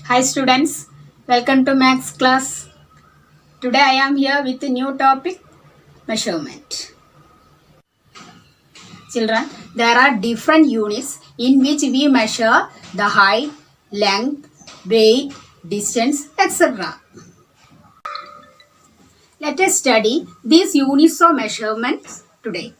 Hi students, welcome to Maths class. Today I am here with a new topic, measurement. Children, there are different units in which we measure the height, length, weight, distance, etc. Let us study these units of measurements today.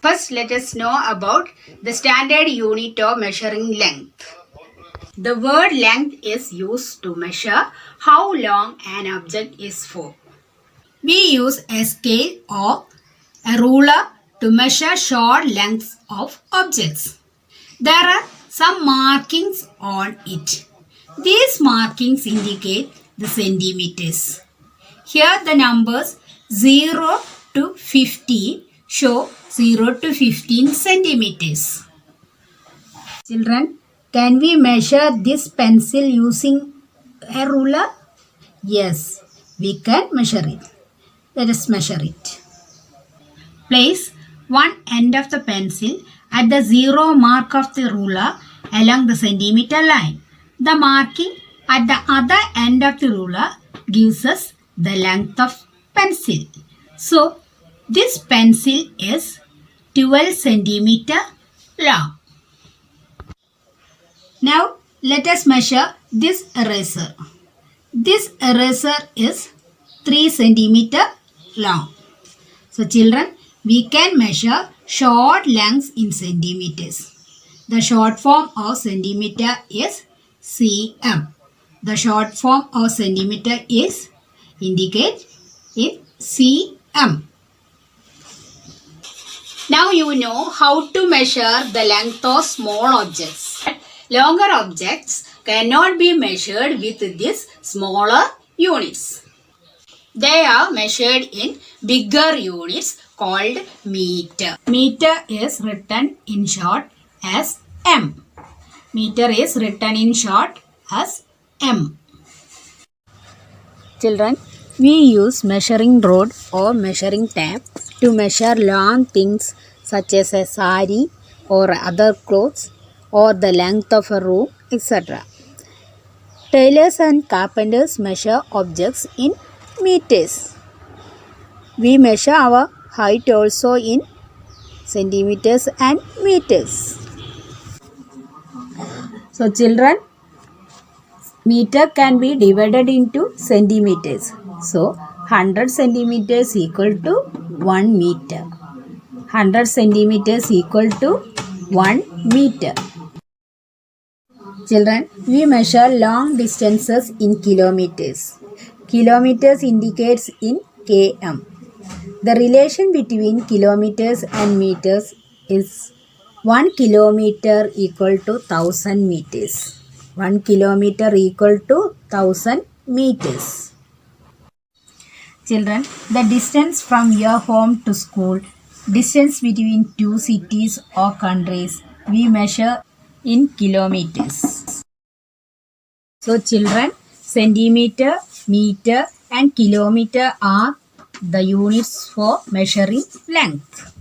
First, let us know about the standard unit of measuring length. The word length is used to measure how long an object is for. We use a scale or a ruler to measure short lengths of objects. There are some markings on it. These markings indicate the centimeters. Here the numbers 0 to 50 show 0 to 15 centimeters. Children, can we measure this pencil using a ruler? Yes, we can measure it. Let us measure it. Place one end of the pencil at the 0 mark of the ruler along the centimeter line. The marking at the other end of the ruler gives us the length of pencil. So, this pencil is 12 centimeter long. Now, let us measure this eraser. This eraser is 3 centimeter long. So children, we can measure short lengths in centimeters. The short form of centimeter is cm. The short form of centimeter is indicated in cm. Now you know how to measure the length of small objects. Longer objects cannot be measured with these smaller units. They are measured in bigger units called meter. Meter is written in short as M. Meter is written in short as M. Children, we use measuring rod or measuring tape to measure long things such as a sari or other clothes or the length of a room, etc. Tailors and carpenters measure objects in meters. We measure our height also in centimeters and meters. So children, meter can be divided into centimeters. So 100 centimeters equal to 1 meter. 100 centimeters equal to 1 meter. Children, we measure long distances in kilometers. Kilometers indicates in km. The relation between kilometers and meters is 1 kilometer equal to 1000 meters. 1 kilometer equal to 1000 meters. Children, the distance from your home to school, distance between two cities or countries, we measure in kilometers. So children, centimeter, meter and kilometer are the units for measuring length.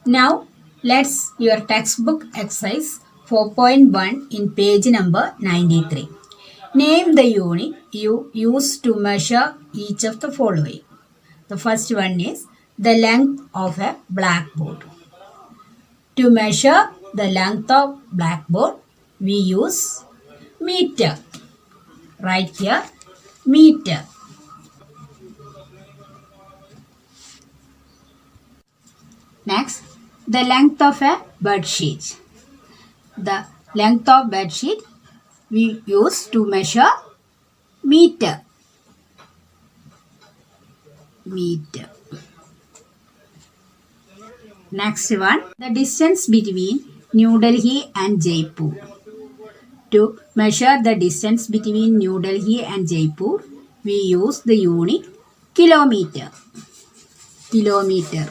Now, let's your textbook exercise 4.1 in page number 93. Name the unit you use to measure each of the following. The first one is the length of a blackboard. To measure the length of blackboard, we use meter. Right here, meter. Next, the length of a bed sheet. The length of bed sheet we use to measure meter. Meter. Next one, the distance between New Delhi and Jaipur. To measure the distance between New Delhi and Jaipur, we use the unit kilometer. Kilometer.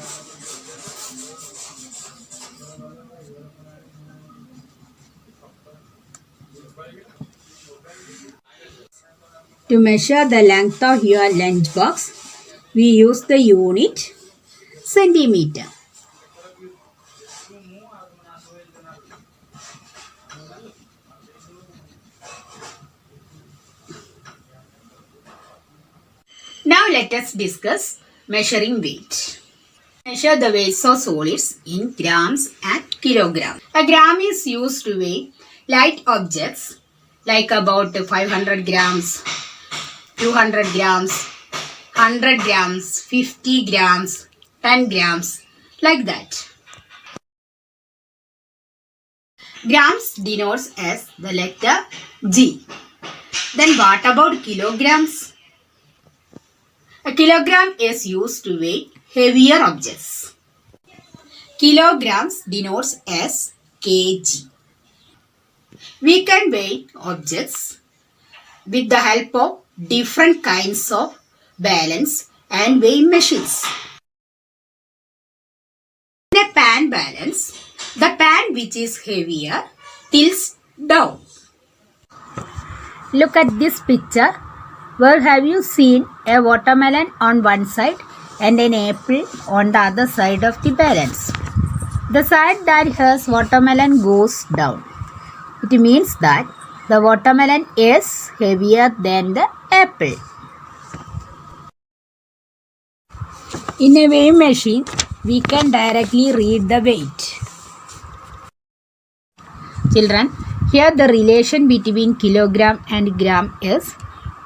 To measure the length of your lunch box, we use the unit centimeter. let us discuss measuring weight. Measure the weights of solids in grams and kilograms. A gram is used to weigh light objects like about 500 grams, 200 grams, 100 grams, 50 grams, 10 grams, like that. Grams denotes as the letter G. Then what about kilograms? A kilogram is used to weigh heavier objects. Kilograms denotes as kg. We can weigh objects with the help of different kinds of balance and weighing machines. In a pan balance, the pan which is heavier tilts down. Look at this picture. Where have you seen a watermelon on one side and an apple on the other side of the balance? The side that has watermelon goes down. It means that the watermelon is heavier than the apple. In a weighing machine, we can directly read the weight. Children, here the relation between kilogram and gram is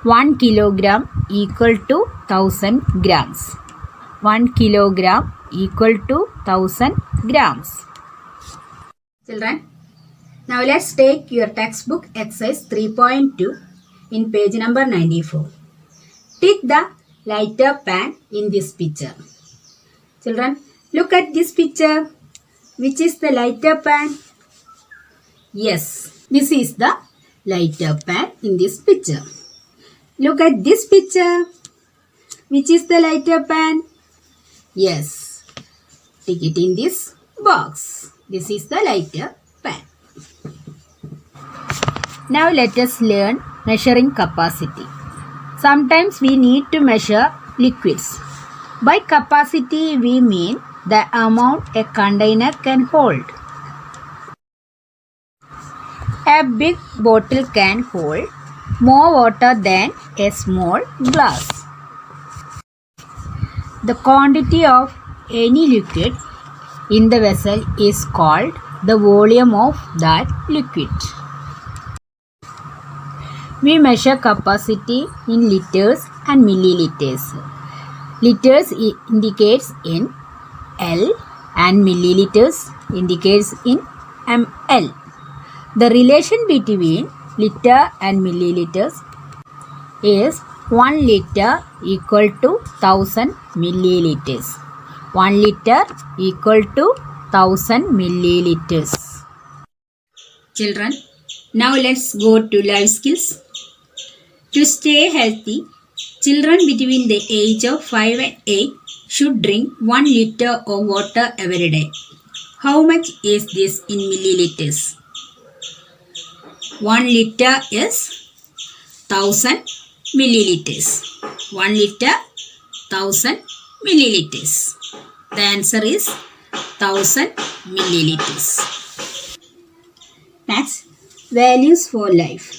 1 kilogram equal to 1000 grams. 1 kilogram equal to 1000 grams. Children, now let's take your textbook exercise 3.2 in page number 94. Take the lighter pan in this picture. Children, look at this picture. Which is the lighter pan? Yes, this is the lighter pan in this picture. Look at this picture. Which is the lighter pan? Yes, take it in this box. This is the lighter pan. Now let us learn measuring capacity. Sometimes we need to measure liquids. By capacity we mean the amount a container can hold. A big bottle can hold more water than a small glass. The quantity of any liquid in the vessel is called the volume of that liquid. We measure capacity in liters and milliliters. Liters indicates in L and milliliters indicates in ml. The relation between liter and milliliters is 1 liter equal to 1000 milliliters. 1 liter equal to 1000 milliliters. Children, now let's go to life skills. To stay healthy, children between the age of 5 and 8 should drink 1 liter of water every day. How much is this in milliliters? 1 liter is 1000 milliliters. 1 liter, 1000 milliliters. The answer is 1000 milliliters. Next, values for life.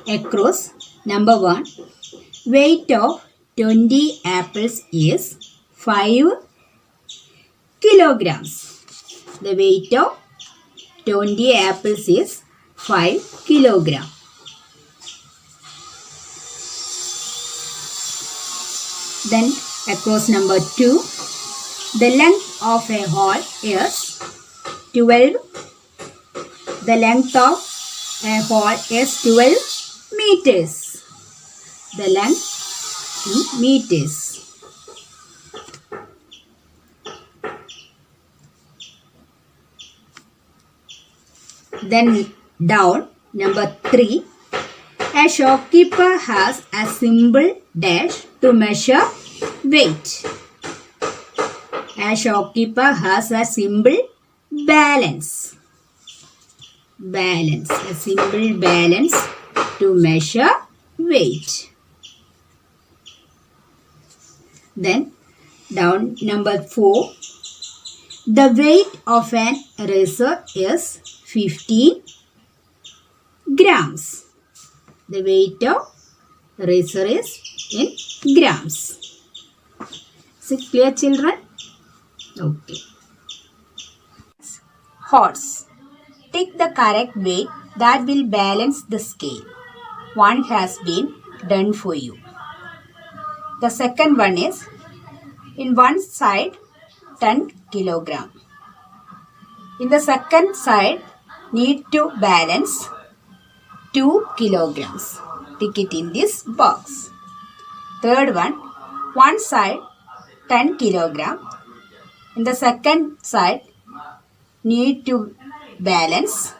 Across, number 1, weight of 20 apples is 5 kilograms. The weight of 20 apples is 5 kilograms. Then across number 2, the length of a hole is 12. The length of a hole is 12 meters. The length in meters. Then down, number 3, a shopkeeper has a symbol dash to measure weight. A shopkeeper has a symbol balance. Balance, a symbol balance to measure weight. Then down number 4, the weight of an eraser is 15 grams. The weight of Razor is in grams. Is it clear, children? Okay. Horse. Take the correct weight that will balance the scale. One has been done for you. The second one is, in one side 10 kilogram. In the second side need to balance 2 kilograms. Tick it in this box. Third one side 10 kilogram. In the second side need to balance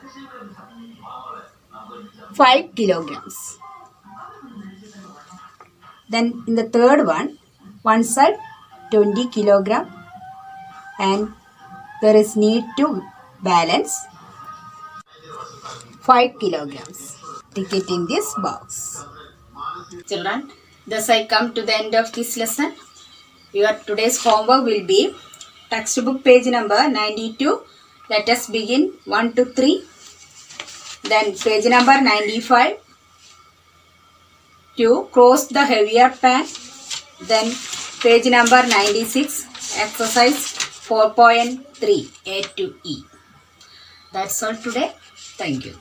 5 kilograms. Then in the third one side 20 kilogram and there is need to balance 5 kilograms. Tick it in this box. Children, thus I come to the end of this lesson. Your today's homework will be textbook page number 92. Let us begin 1 to 3. Then page number 95 to cross the heavier pan. Then page number 96 exercise 4.3 A to E. That's all today. Thank you.